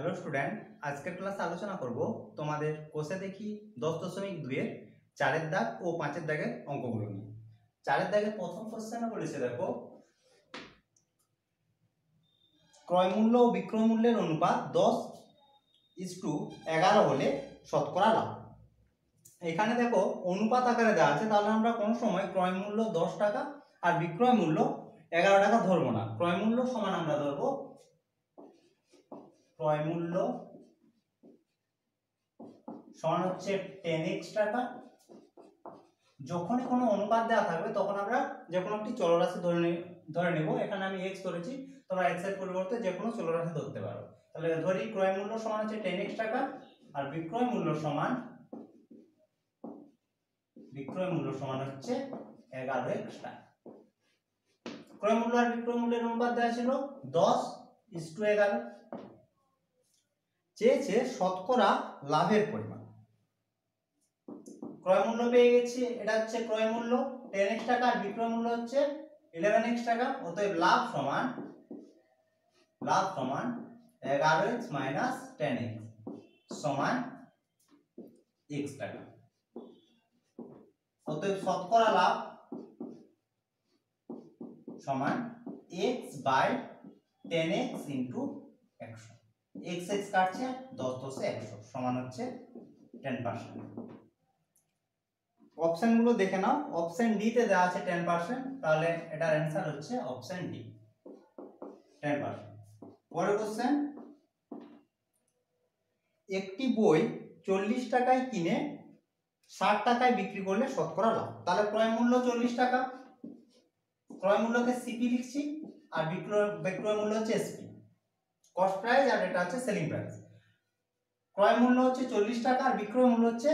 Hello student, আজকের ক্লাসে আলোচনা করব তোমাদের কোষে দেখি 10.2 এর 4 দাগ ও 5 দাগের অঙ্কগুলো নিয়ে। 4 দাগের প্রথম কোশ্চেনে বলেছে, দেখো, ক্রয় মূল্য ও বিক্রয় মূল্যের অনুপাত 10:11 হলে শতকরা লাভ। এখানে দেখো অনুপাত আকারে দেওয়া আছে, তাহলে আমরা কোনো সময় ক্রয় মূল্য 10 টাকা আর বিক্রয় মূল্য 11 টাকা ধরবো না। ক্রয় মূল্য সমান আমরা ধরবো ক্রয় মূল্য সমান হচ্ছে 10x টাকা। যখনই কোনো অনুপাত দেওয়া থাকবে তখন আমরা যে কোনো একটি চলরাশি ধরে নেব। এখানে আমি x ধরেছি, তোমরা x এর পরিবর্তে যে কোনো চলরাশি ধরতে পারো। তাহলে ধরি ক্রয় মূল্য সমান হচ্ছে 10x টাকা আর বিক্রয় মূল্য সমান হচ্ছে 11x টাকা। ক্রয় মূল্য আর বিক্রয় মূল্যের অনুপাত দেওয়া ছিল 10:11। চেয়েছে শতকরা লাভের পরিমাণ। ক্রয় মূল্য পেয়ে গেছি, এটা হচ্ছে ক্রয় মূল্য 10x টাকা আর বিক্রয় মূল্য হচ্ছে 11x টাকা। অতএব লাভ সমান 11x মাইনাস 10x সমান x টাকা। অতএব শতকরা লাভ সমান x by 10x into 100। x কাটছে, 10 10 100 সমান হচ্ছে 10%। অপশন গুলো দেখে নাও। অপশন ডি তে দেওয়া আছে 10%, তাহলে এটার অ্যান্সার হচ্ছে অপশন ডি, 10%। পরের কোশ্চেন, একটি বই 40 টাকায় কিনে 60 টাকায় বিক্রি করলে শতকরা লাভ। তাহলে ক্রয় মূল্য 40 টাকা, ক্রয় মূল্যকে সিপি লিখছি আর বিক্রয় মূল্য হচ্ছে এসপি, কস্ট প্রাইস, আর এটা হচ্ছে সেলিং প্রাইস। ক্রয় মূল্য হচ্ছে 40 টাকা আর বিক্রয় মূল্য হচ্ছে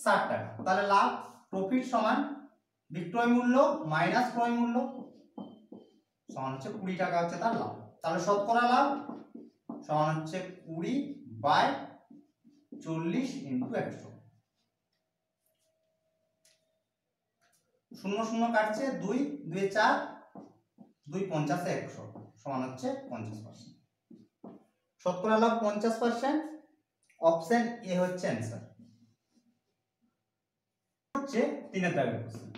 60 টাকা। তাহলে লাভ প্রফিট সমান বিক্রয় মূল্য মাইনাস ক্রয় মূল্য সমান হচ্ছে 20 টাকা হচ্ছে তার লাভ। তাহলে শতকরা লাভ সমান হচ্ছে 20/40 ইন্টু 100। 0 0 কাটছে, 2 2 4, 2 50 100 সমান হচ্ছে 50%। শতকরা লাভ 50%। অপশন এ হচ্ছে অ্যান্সার। হচ্ছে 3 দাগের কোশ্চেন।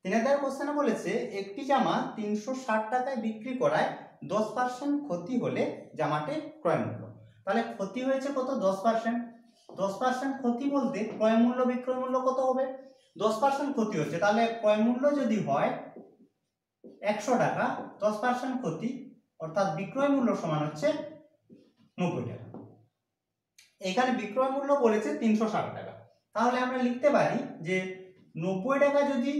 3 দাগের কোশ্চেনে বলেছে একটি জামা 360 টাকায় বিক্রি করায় 10% ক্ষতি হলে জামাটির ক্রয় মূল্য। তাহলে ক্ষতি হয়েছে কত? 10%। 10% ক্ষতি বলতে ক্রয় মূল্য বিক্রয় মূল্য কত হবে? 10% ক্ষতি হচ্ছে, তাহলে ক্রয় মূল্য যদি হয় 100 টাকা, 10% ক্ষতি অর্থাৎ বিক্রয় মূল্য সমান হচ্ছে 90 টাকা। এখানে বিক্রয় মূল্য বলেছে 360 টাকা, তাহলে আমরা লিখতে পারি যে 90 টাকা যদি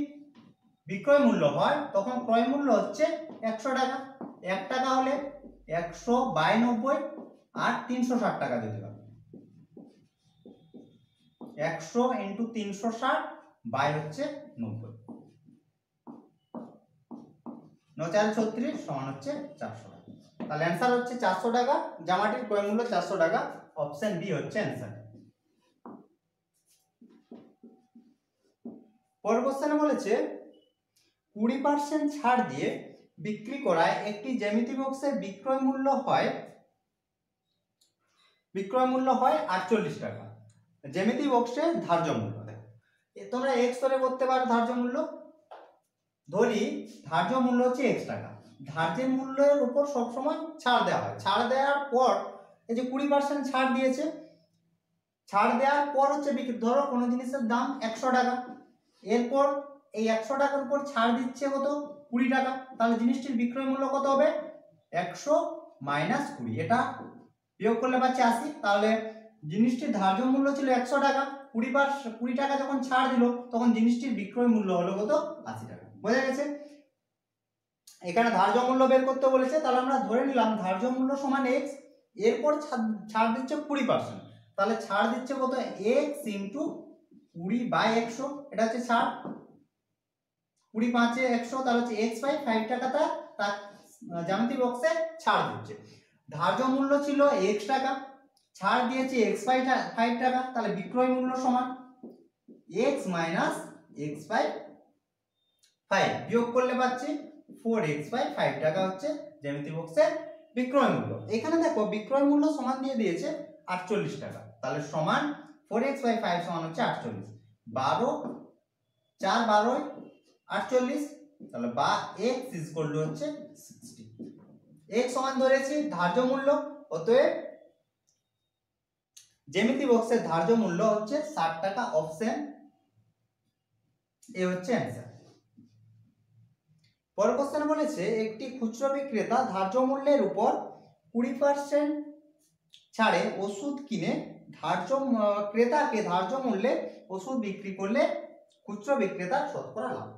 বিক্রয় মূল্য হয় তখন ক্রয় মূল্য হচ্ছে 100 টাকা। 1 টাকা হলে 100/90 আর 360 টাকা দিতে হবে। 100 ইন্টু 360 বাই হচ্ছে 90, 9×4 = 36 সমান হচ্ছে 400 টাকা। তাহলে অ্যান্সার হচ্ছে 400 টাকা। জামাটির ক্রয় মূল্য 400 টাকা। অপশন বি হচ্ছে অ্যান্সার। পরের কোশ্চেনে বলেছে 20% ছাড় দিয়ে বিক্রি করায় একটি জ্যামিতি বক্সের বিক্রয় মূল্য হয় 48 টাকা। জ্যামিতি বক্সে ধার্য মূল্য, দেখো তোমরা x ধরে করতে পারো ধার্য মূল্য। ধরি ধার্য মূল্য হচ্ছে x টাকা। ধার্যের মূল্যের উপর সবসময় ছাড় দেওয়া হয়। ছাড় দেওয়ার পর এই যে 20% ছাড় দিয়েছে, ছাড় দেওয়ার পর হচ্ছে ধরো কোনো জিনিসের দাম 100 টাকা, এরপর এই 100 টাকার উপর ছাড় দিচ্ছে কত? 20 টাকা। তাহলে জিনিসটির বিক্রয় মূল্য কত হবে? 100 মাইনাস 20, এটা বিয়োগ করলে পাচ্ছি 80। তাহলে জিনিসটির ধার্য মূল্য ছিল 100 টাকা, 20 টাকা যখন ছাড় দিল তখন জিনিসটির বিক্রয় মূল্য হলো কত? 80 টাকা। বোঝা গেছে? এখানে ধার্য মূল্য বের করতে বলেছে, তাহলে আমরা ধরে নিলাম ধার্য মূল্য সমান x, এরপর ছাড় দিচ্ছে 20%, তাহলে ছাড় দিচ্ছে কত? x ইন্টু 20/100, এটা হচ্ছে ছাড়। 20 × 5 = 100, তাহলে হচ্ছে x/5 টাকা তার জ্যামিতি বক্সে ছাড় দিচ্ছে। ধার্য মূল্য ছিল x টাকা, ছাড় দিয়েছে x/5 টাকা, তাহলে বিক্রয় মূল্য সমান x মাইনাস x/5, বিয়োগ করলে পাচ্ছি 4x/5 টাকা হচ্ছে জ্যামিতি বক্সের বিক্রয় মূল্য। এখানে দেখো বিক্রয় মূল্য সমান দিয়ে দিয়েছে 48 টাকা, তাহলে সমান 4x/5 সমান হচ্ছে 48। 12 4 12 48, তাহলে বা x হচ্ছে 60। x সমান ধরেছি ধার্য মূল্য, অতএব জ্যামিতি বক্সের ধার্য মূল্য হচ্ছে 60 টাকা। অপশন এ হচ্ছে অ্যান্সার। পরের কোশ্চেন বলেছে একটি খুচরো বিক্রেতা ধার্য মূল্যের উপর 20% ছাড়ে ওষুধ কিনে ক্রেতাকে ধার্য মূল্যে ওষুধ বিক্রি করলে খুচরো বিক্রেতার শতকরা লাভ।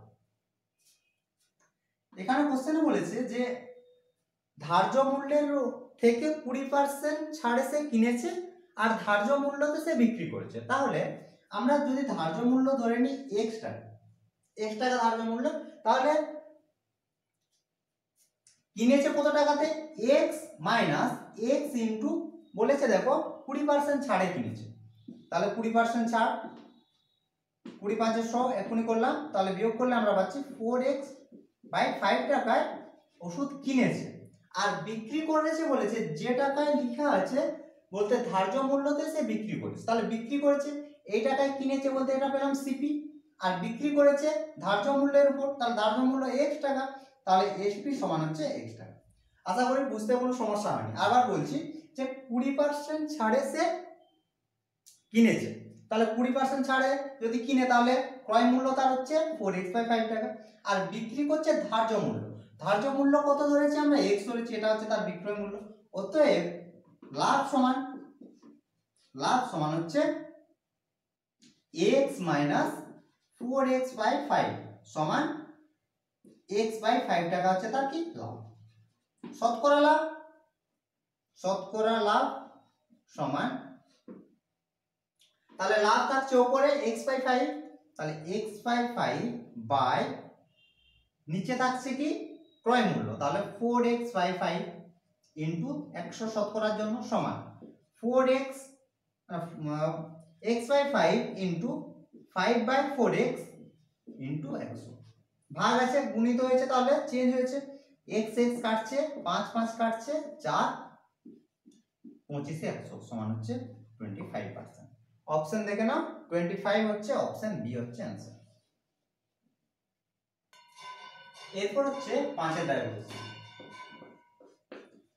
এখানে কোশ্চেনে বলেছে যে ধার্য মূল্যের থেকে 20% ছাড়ে সে কিনেছে আর ধার্য মূল্যতে সে বিক্রি করেছে। তাহলে আমরা যদি ধার্য মূল্য ধরে নিই x টাকা ধার্য মূল্য, তাহলে কিনেছে কত টাকাতে x মাইনাস x ইন্টু বলেছে দেখো 20% ছাড়ে কিনেছে, তাহলে 20% ছাড় 20 5 100 এখনই করলাম, তাহলে বিয়োগ করলে আমরা পাচ্ছি 4x/5 টাকায় ওষুধ কিনেছে আর বিক্রি করেছে বলেছে যে টাকায় লেখা আছে বলতে ধার্য মূল্যতে সে বিক্রি করেছে। তাহলে বিক্রি করেছে এই টাকায়, কিনেছে বলতে এটা পেলাম সিপি, আর বিক্রি করেছে ধার্য মূল্যের উপর, তাহলে ধার্য মূল্য x টাকা, তাহলে এসপি সমান হচ্ছে x টাকা। আশা করি বুঝতে কোনো সমস্যা হয়নি। আবার বলছি যে 20% ছাড়ে সে কিনেছে, তাহলে 20% ছাড়ে যদি কিনে তাহলে ক্রয় মূল্য তার হচ্ছে 4x/5 টাকা, আর বিক্রি করছে ধার্য মূল্য। ধার্য মূল্য কত ধরেছি আমরা x ধরেছি, এটা হচ্ছে তার বিক্রয় মূল্য। অতএব লাভ সমান হচ্ছে x মাইনাস 4x/5 সমান x/5 টাকা হচ্ছে তার কি লাভ। শতকরা লাভ সমান, তাহলে লাভ থাকছে উপরে x/5, তাহলে x/5 বাই নিচে থাকছে কি ক্রয় মূল্য, তাহলে 4x/5 ইনটু 100 শতকরার জন্য সমান x/5 ইনটু 5/4x ইনটু 100। ভাগ আছে গুণিত হয়েছে, তাহলে চেঞ্জ হয়েছে, x কাটছে 5 5 কাটছে 4 25 100 সমান হচ্ছে 25%। অপশন দেখে নাও 25 হচ্ছে অপশন বি হচ্ছে आंसर। এরপর হচ্ছে 5 এর দাগের কোশ্চেন।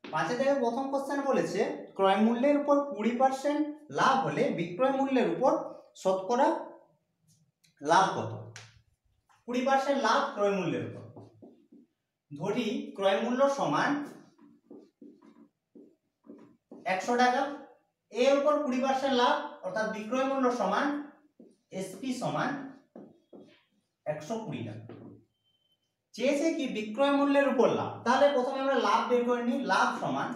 5 এর দাগের প্রথম কোশ্চেন বলেছে ক্রয় মূল্যের উপর 20% লাভ হলে বিক্রয় মূল্যের উপর শতকরা লাভ কত। 20% লাভ ক্রয় মূল্যের উপর, ধরি ক্রয় মূল্য সমান 100 টাকা, এর উপর 20% লাভ অর্থাৎ বিক্রয় মূল্য সমান এসপি সমান 120 টাকা। চেয়েছে কি বিক্রয় মূল্যের উপর লাভ, তাহলে প্রথমে আমরা লাভ বের করে নিই। লাভ সমান,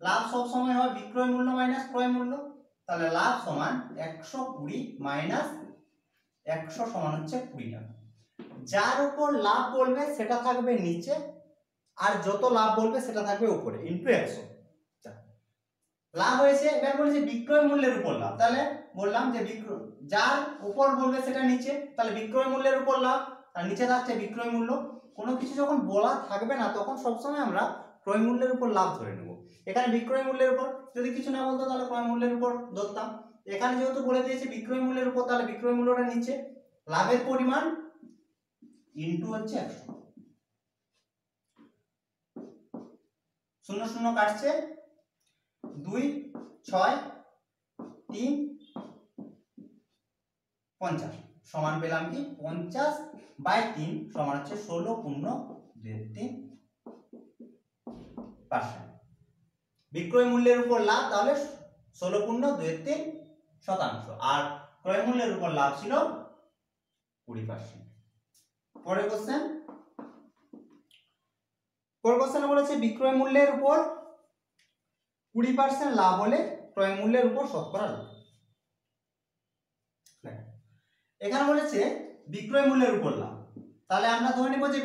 লাভ সব সময় হয় বিক্রয় মূল্য মাইনাস ক্রয় মূল্য, তাহলে লাভ সমান 120 মাইনাস 100 সমান হচ্ছে 20 টাকা। যার উপর লাভ বলবে সেটা থাকবে নিচে, আর যত লাভ বলবে সেটা থাকবে উপরে ইনটু 100। লাভ হয়েছে, এবার বলেছে বিক্রয় মূল্যের উপর লাভ, তাহলে বললাম যে যার উপর বলবে সেটা নিচে, তাহলে বিক্রয় মূল্যের উপর লাভ আর নিচে থাকছে বিক্রয় মূল্য। কোনো কিছু যখন বলা থাকবে না তখন সবসময় আমরা ক্রয় মূল্যের উপর লাভ ধরে নেব। এখানে বিক্রয় মূল্যের উপর, যদি কিছু না বলতো তাহলে ক্রয় মূল্যের উপর ধরতাম। এখানে যেহেতু বলে দিয়েছে বিক্রয় মূল্যের উপর, তাহলে বিক্রয় মূল্যটা নিচে, লাভের পরিমাণ ইনটু হচ্ছে 100। 0 0 কাটছে 2 6 3 50 সমান পেলাম কি 50/3 সমান হচ্ছে 16.23%। বিক্রয় মূল্যের উপর লাভ তাহলে 16.23%, আর ক্রয় মূল্যের উপর লাভ ছিল 20%। পরের কোশ্চেন বলেছে বিক্রয় মূল্যের উপর 20% লাভ হলে ক্রয় মূল্যের উপর শতকরা লাভ। এখানে বলেছে বিক্রয় মূল্যের উপর লাভ, তাহলে আমরা ধরে নেব যে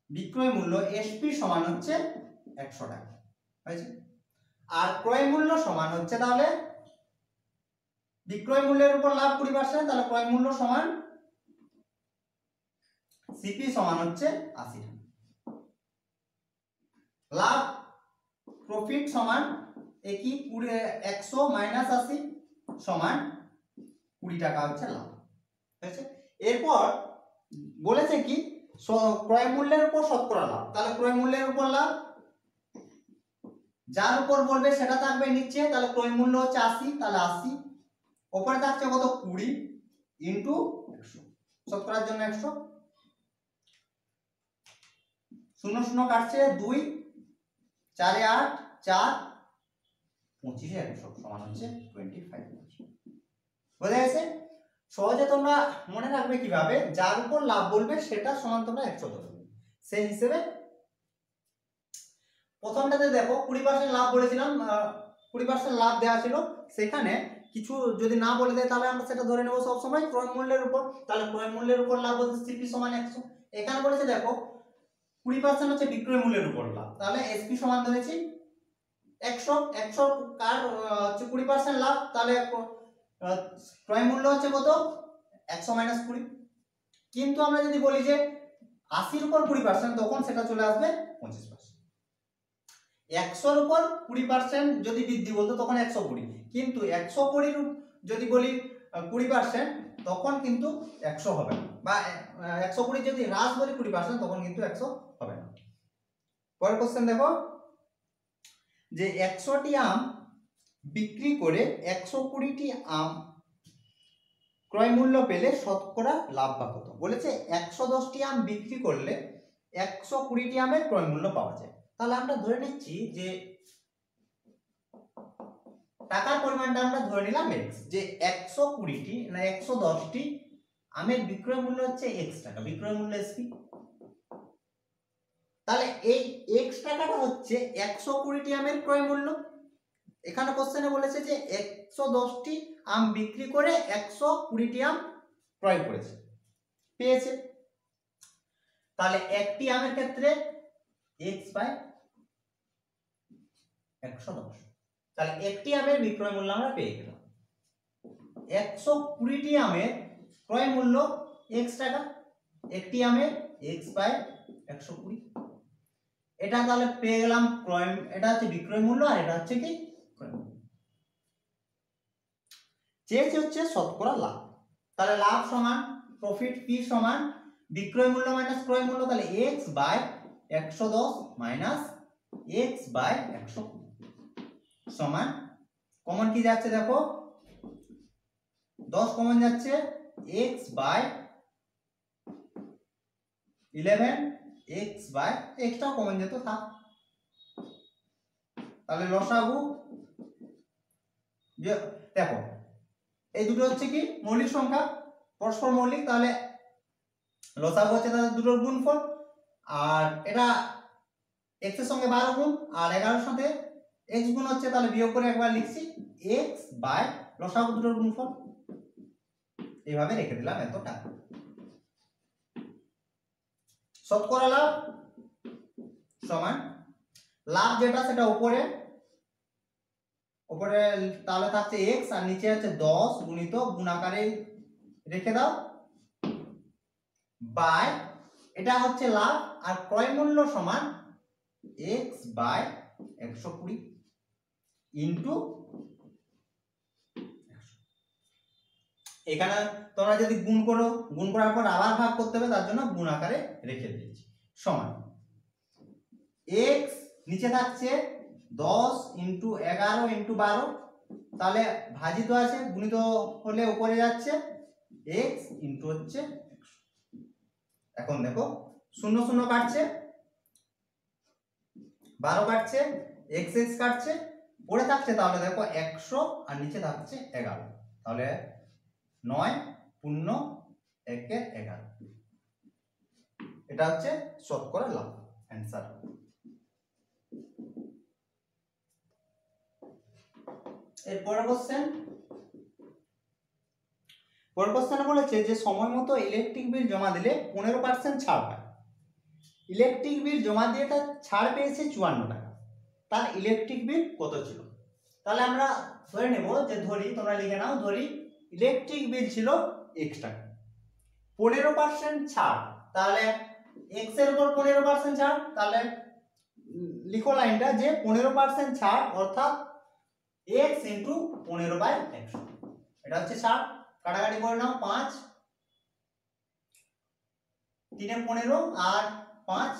বিক্রয় মূল্য এসপি সমান হচ্ছে 100 টাকা হয়েছে, আর ক্রয় মূল্য সমান হচ্ছে, তাহলে বিক্রয় মূল্যের উপর লাভ 20%, তাহলে ক্রয় মূল্য সমান সিপি সমান হচ্ছে 80 টাকা। লাভ প্রফিট সমান একই 100 মাইনাস 80 সমান 20 টাকা হচ্ছে লাভ। ঠিক আছে, এরপর বলেছে কি ক্রয় মূল্যের উপর শতকরা লাভ। তাহলে ক্রয় মূল্যের উপর লাভ যার উপর বলবে সেটা থাকবে নিচে, তাহলে ক্রয় মূল্য হচ্ছে 80, তাহলে 80 উপরে থাকছে কত 20 ইনটু 100, শতকরার জন্য 100, 0 0 কাটছে 2, 4 এ 8, 4, 25 এ 100 সমান হচ্ছে 25। বোঝা গেছে? সহজে তোমরা মনে রাখবে কিভাবে, যার উপর লাভ বলবে সেটা সমান তোমরা 100 ধরবে। সেই হিসেবে প্রথমটাতে দেখো 20% লাভ বলেছিলাম, 20% লাভ দেওয়া ছিল, সেখানে কিছু যদি না বলে দেয় তাহলে আমরা সেটা ধরে নেব সব সময় ক্রয় মূল্যের উপর। তাহলে ক্রয় মূল্যের উপর লাভ বলতে সিপি সমান 100। এখানে বলেছে দেখো 20% হচ্ছে বিক্রয় মূল্যের উপর লাভ, তাহলে এসপি সমান ধরেছি 100। 100 কার হচ্ছে 20% লাভ, তাহলে ক্রয় মূল্য হচ্ছে কত 100 মাইনাস 20। কিন্তু আমরা যদি বলি যে 80 উপর 20% তখন সেটা চলে আসবে 25%। 100 উপর 20% যদি বৃদ্ধি বলতো তখন 120, কিন্তু 120 যদি বলি 20% তখন কিন্তু 100 হবে না, বা 120 যদি হ্রাস বলি 20% তখন কিন্তু 100 হবে না। পরের কোশ্চেন দেখো যে 100টি আম বিক্রি করে 120টি আম ক্রয় মূল্য পেলে শতকরা লাভ বা কত। বলেছে 110টি আম বিক্রি করলে 120টি আমের ক্রয় মূল্য পাওয়া যায়। তাহলে আমরা ধরে নিচ্ছি যে টাকার পরিমাণটা আমরা ধরে নিলাম x, যে 120টি না 110টি আমের বিক্রয় মূল্য হচ্ছে x টাকা, বিক্রয় মূল্য এসপি। তাহলে এই x টাকাটা হচ্ছে 120টি আমের ক্রয় মূল্য। এখানে কোশ্চেনে বলেছে যে 110টি আম বিক্রি করে 120টি আম ক্রয় করেছে, পেয়েছে। তাহলে একটি আমের ক্ষেত্রে x বাই 110, তাহলে একটি আমের বিক্রয় মূল্য আমরা পেয়ে গেলাম। 120টি আমের ক্রয় মূল্য x টাকা, একটি আমের x বাই 120। এটা তাহলে পেয়ে গেলাম ক্রয়, এটা হচ্ছে বিক্রয় মূল্য আর এটা হচ্ছে কি ক্রয় মূল্য। চেয়েছে হচ্ছে শতকরা লাভ। তাহলে লাভ সমান প্রফিট পি সমান বিক্রয় মূল্য মাইনাস ক্রয় মূল্য, তাহলে x by 110 minus x by 120 সমান কমন কি যাচ্ছে দেখো 10 কমন যাচ্ছে, x বাই 11, x বাই xটা কমন যেত থাক, তাহলে লসাগু যে দেখো এই দুটো হচ্ছে কি মৌলিক সংখ্যা, পরস্পর মৌলিক, তাহলে লসাগু হচ্ছে তাদের দুটোর গুণফল। আর এটা x এর সঙ্গে 12 গুণ আর 11 এর সাথে x গুণ হচ্ছে, তাহলে বিয়োগ করে একবার লিখছি x বাই লসাগু দুটোর গুণফল। এইভাবে রেখে দিলাম এত টাকা। শতকরা লাভ সমান লাভ যেটা সেটা উপরে তাহলে থাকছে x আর নিচে হচ্ছে 10 গুণিত গুণ আকারে রেখে দাও বাই এটা হচ্ছে লাভ, আর ক্রয় মূল্য সমান x বাই 120 ইনটু, এখানে তোমরা যদি গুণ করো, গুণ করার পর আবার ভাগ করতে হবে, তার জন্য গুণ আকারে রেখে দিয়েছি সমান x নিচে থাকছে 10 ইনটু 11 ইনটু 12, তাহলে ভাজিত আছে গুণিত হলে উপরে যাচ্ছে x ইনটু হচ্ছে 100। এখন দেখো 0 0 কাটছে, 12 কাটছে, x x কাটছে, পড়ে থাকছে তাহলে দেখো 100 আর নিচে থাকছে 11, তাহলে 9 0 1 11, এটা হচ্ছে শতকরা লাভ অ্যানসার। এর পরের কোশ্চেন বলেছে যে সময় মতো ইলেকট্রিক বিল জমা দিলে 15% ছাড় পায়। ইলেকট্রিক বিল জমা দিয়ে তার ছাড় পেয়েছে 54 টাকা, তার ইলেকট্রিক বিল কত ছিল? তাহলে আমরা ধরে নেব যে ধরি, তোমরা লিখে নাও, ধরি ইলেকট্রিক বিল ছিল x টাকা, 15% ছাড়, তাহলে x এর উপর 15% ছাড়, তাহলে লিখো লাইনটা যে 15% ছাড় অর্থাৎ x ইন্টু 15/100, এটা হচ্ছে ছাড়। কাটাকাটি করে নাও, 5 3 15 আর 5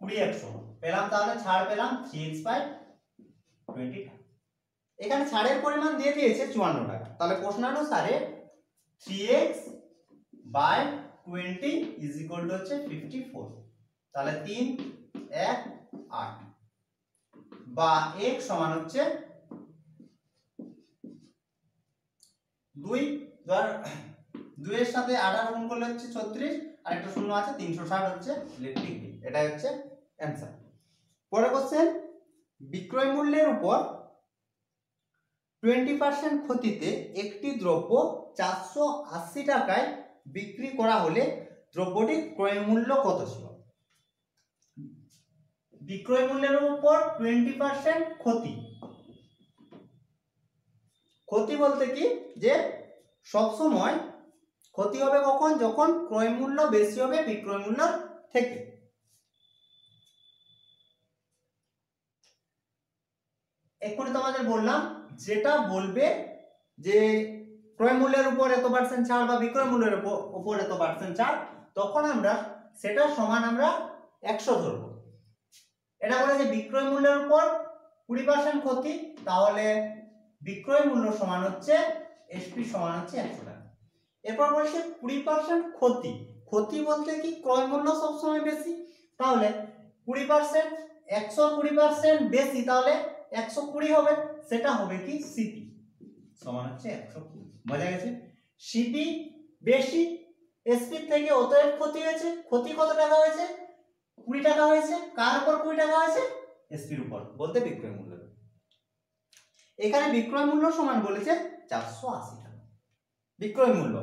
20 100 পেলাম, তাহলে ছাড় পেলাম 3x/20 টাকা। এখানে ছাড়ের পরিমাণ দিয়ে দিয়েছে 54 টাকা, তাহলে প্রশ্নানুসারে 3x/20 ইজ ইকুয়াল টু হচ্ছে 54, তাহলে 3 1 8 বা x সমান হচ্ছে 2, ধর 2 এর সাথে 18 গুণ করলে হচ্ছে 36 আর একটা শূন্য আছে 360 হচ্ছে ইলেকট্রিক বিল, এটাই হচ্ছে অ্যানসার। পরের কোশ্চেন, বিক্রয় মূল্যের উপর 20% ক্ষতিতে একটি দ্রব্য 480 টাকায় বিক্রি করা হলে দ্রব্যটির ক্রয় মূল্য কত ছিল? বিক্রয় মূল্যের উপর 20% ক্ষতি, ক্ষতি বলতে কি যে সব সময় ক্ষতি হবে কখন, যখন ক্রয় মূল্য বেশি হবে বিক্রয় মূল্য থেকে। এক্ষুনি তোমাদের বললাম যেটা বলবে যে ক্রয় মূল্যের উপর এত পার্সেন্ট ছাড় বা বিক্রয় মূল্যের উপর এত পার্সেন্ট ছাড়, তখন আমরা সেটা সমান আমরা 100 ধরবো। এটা বলে যে বিক্রয় মূল্যের উপর 20% ক্ষতি, তাহলে বিক্রয় মূল্য সমান হচ্ছে এসপি সমান হচ্ছে 100 টাকা। এরপর বলছে 20% ক্ষতি, ক্ষতি বলতে কি ক্রয় মূল্য সবসময় বেশি, তাহলে 20% 120% বেশি, তাহলে 120 হবে, সেটা হবে কি সিপি সমান হচ্ছে 120। বোঝা গেছে? সিপি বেশি এসপি থেকে, অতএব ক্ষতি হয়েছে। ক্ষতি কত টাকা হয়েছে? 20 টাকা হয়েছে। কার উপর 20 টাকা হয়েছে? এসপির উপর, বলতে বিক্রয় মূল্য। এখানে বিক্রয় মূল্য সমান বলেছে 480 টাকা বিক্রয় মূল্য।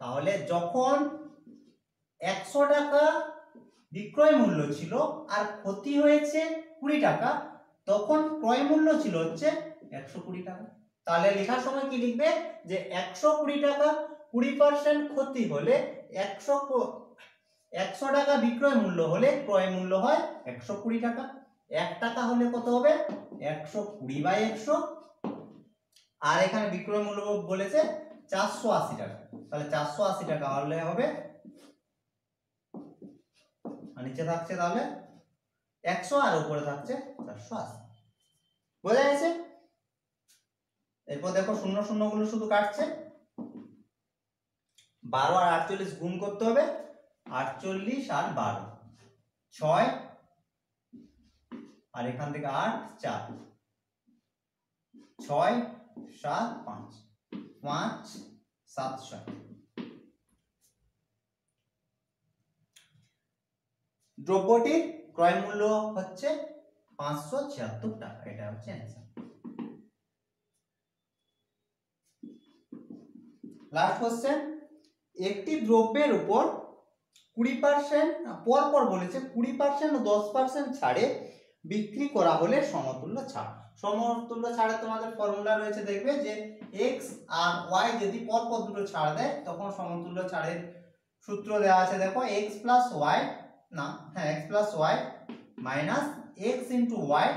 তাহলে যখন 100 টাকা বিক্রয় মূল্য ছিল আর ক্ষতি হয়েছে 20 টাকা, তখন ক্রয় মূল্য ছিল হচ্ছে 120 টাকা। তাহলে লেখার সময় কি লিখবে যে 120 টাকা, 20% ক্ষতি হলে 100 টাকা বিক্রয় মূল্য হলে ক্রয় মূল্য হয় 120 টাকা। 1 টাকা হলে কত হবে? 120/100, আর এখানে বিক্রয় মূল্য বলেছে 480 টাকা, তাহলে 480 টাকা হলে হবে, আর নিচে থাকছে তাহলে 100 আর উপরে থাকছে 480। বোঝা গেছে? এরপর দেখো শূন্য শূন্য গুলো শুধু কাটছে, 12 আর 48 গুণ করতে হবে, 48 আর 12 6, আর এখান থেকে 8 4 6 7 5 5 7 6। দ্রব্যটির ক্রয় মূল্য হচ্ছে 576 টাকা, এটা হচ্ছে অ্যানসার। লাস্ট কোশ্চেন, একটি দ্রব্যের উপর 20% পর বলেছে 20% ও 10% ছাড়ে বিক্রি করা হলে সমতুল্য ছাড়। সমতুল্য ছাড়ে তোমাদের ফর্মুলা রয়েছে, দেখবে যে x আর y যদি পর দুটো ছাড় দেয় তখন সমতুল্য ছাড়ের সূত্র দেওয়া আছে। দেখো x প্লাস ওয়াই, না হ্যাঁ x plus Y minus X into Y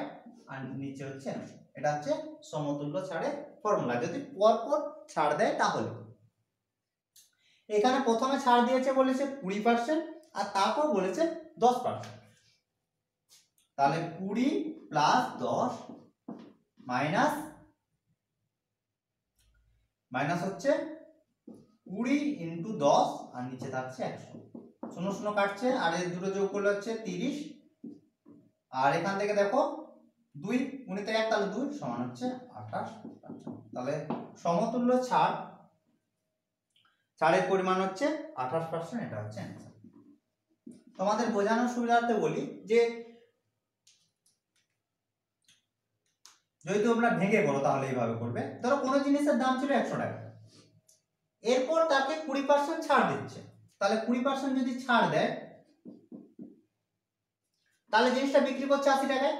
আর নিচে হচ্ছে 100, এটা হচ্ছে সমতুল্য ছাড়ের ফর্মুলা যদি পর ছাড় দেয় তাহলে। এখানে প্রথমে ছাড় দিয়েছে বলেছে 20% আর তারপর বলেছে 10%, তাহলে 20 প্লাস 10 মাইনাস হচ্ছে 20 ইন্টু 10 আর নিচে থাকছে 100, শূন্য শূন্য কাটছে আর এর দুটো যোগ করলে হচ্ছে 30, আর এখান থেকে দেখো 2 গুণিত 1 তাহলে 2 সমান হচ্ছে 28। তাহলে সমতুল্য ছাড়ের পরিমাণ হচ্ছে 28%, এটা হচ্ছে অ্যানসার। তোমাদের বোঝানোর সুবিধার্থে বলি যে যদি তোমরা ভেঙে বলো তাহলে এইভাবে করবে। ধরো কোনো জিনিসের দাম ছিল 100 টাকা, এরপর তাকে 20% ছাড় দিচ্ছে, তাহলে 20% যদি ছাড় দেয় তাহলে জিনিসটা বিক্রি করছে 80 টাকায়।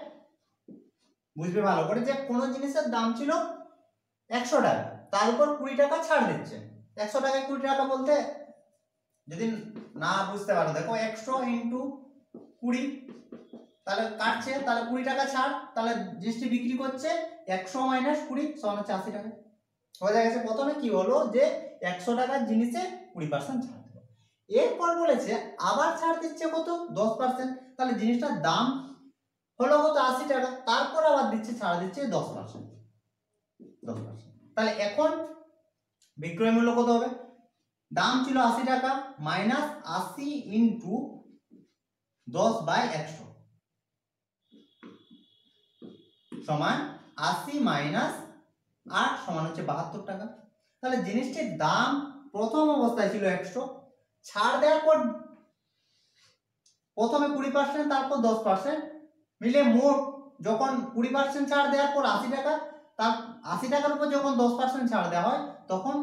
বুঝবে ভালো করে যে কোনো জিনিসের দাম ছিল 100 টাকা, তার উপর 20 টাকা ছাড় দিচ্ছে। 100 টাকায় 20 টাকা বলতে যদি না বুঝতে পারো, দেখো 100 ইন্টু 20, তাহলে কাটছে, তাহলে 20 টাকা ছাড়, তাহলে জিনিসটি বিক্রি করছে 100 মাইনাস 20 সমান হচ্ছে 80 টাকা। হয়ে গেছে। প্রথমে কি হলো যে 100 টাকার জিনিসে 20% ছাড় দিল, এরপর বলেছে আবার ছাড় দিচ্ছে কত 10%, তাহলে জিনিসটার দাম হলো কত 80 টাকা, তারপর আবার দিচ্ছে ছাড় দিচ্ছে 10%, তাহলে এখন বিক্রয় মূল্য কত হবে, দাম ছিল 80 টাকা মাইনাস 80 ইন্টু 10/100 সমান 80 মাইনাস 8 সমান হচ্ছে 72 টাকা। তাহলে জিনিসটির দাম প্রথম অবস্থায় ছিল 100, ছাড় দেওয়ার পর প্রথমে 20% তারপর 10% মিলে মোট যখন 20% ছাড় দেওয়ার পর 80 টাকা, তার 80 টাকার উপর যখন 10% ছাড় দেওয়া হয় তখন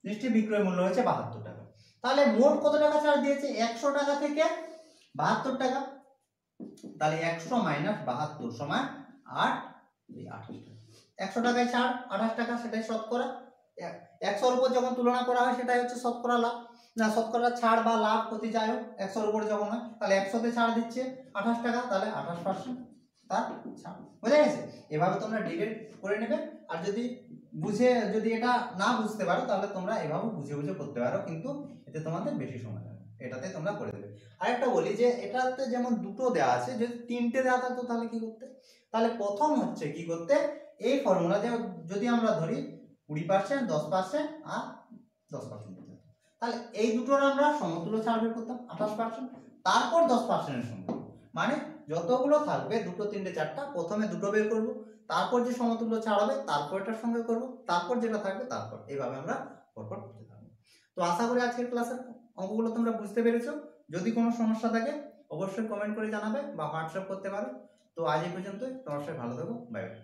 জিনিসটির বিক্রয় মূল্য হয়েছে 72 টাকা। তাহলে মোট কত টাকা ছাড় দিয়েছে, 100 টাকা থেকে 72 টাকা, তাহলে 100 মাইনাস 72 সমান 8, 28 টাকা। 100 টাকায় ছাড় 28 টাকা, সেটাই শতকরা। 100 এর উপর যখন তুলনা করা হয় সেটাই হচ্ছে শতকরা লাভ, না শতকরা ছাড় বা লাভ প্রতি যাই হোক 100 এর উপরে যখন হয়, তাহলে 100 তে ছাড় দিচ্ছে 28 টাকা, তাহলে 28% তার ছাড়। বুঝে গেছে? এভাবে তোমরা ডিলিট করে নেবে। আর যদি এটা না বুঝতে পারো তাহলে তোমরা এভাবে বুঝে বুঝে করতে পারো, কিন্তু এতে তোমাদের বেশি সময় লাগবে, এটাতে তোমরা করে দেবে। আরেকটা বলি যে এটাতে যেমন দুটো দেওয়া আছে, যদি 3টে দেওয়া থাকতো তাহলে কি করতে, তাহলে প্রথম হচ্ছে কি করতে, এই ফর্মুলা যদি আমরা ধরি 20%, 10% আর 10%, তাহলে এই দুটোর আমরা সমতুল্য ছাড় বের করতাম 28%, তারপর 10% এর সঙ্গে, মানে যতগুলো থাকবে 2, 3, 4টা, প্রথমে দুটো বের করব, তারপর যে সমতুল্য ছাড় হবে তারপর এটার সঙ্গে করব, তারপর যেটা থাকবে তারপর, এইভাবে আমরা পরপর করতে থাকবো। তো আশা করি আজকের ক্লাসের অঙ্কগুলো তোমরা বুঝতে পেরেছো। যদি কোনো সমস্যা থাকে অবশ্যই কমেন্ট করে জানাবে বা হোয়াটসঅ্যাপ করতে পারো। তো আজ এই পর্যন্তই, তোমার সাথে ভালো থাকো, বাই বাই।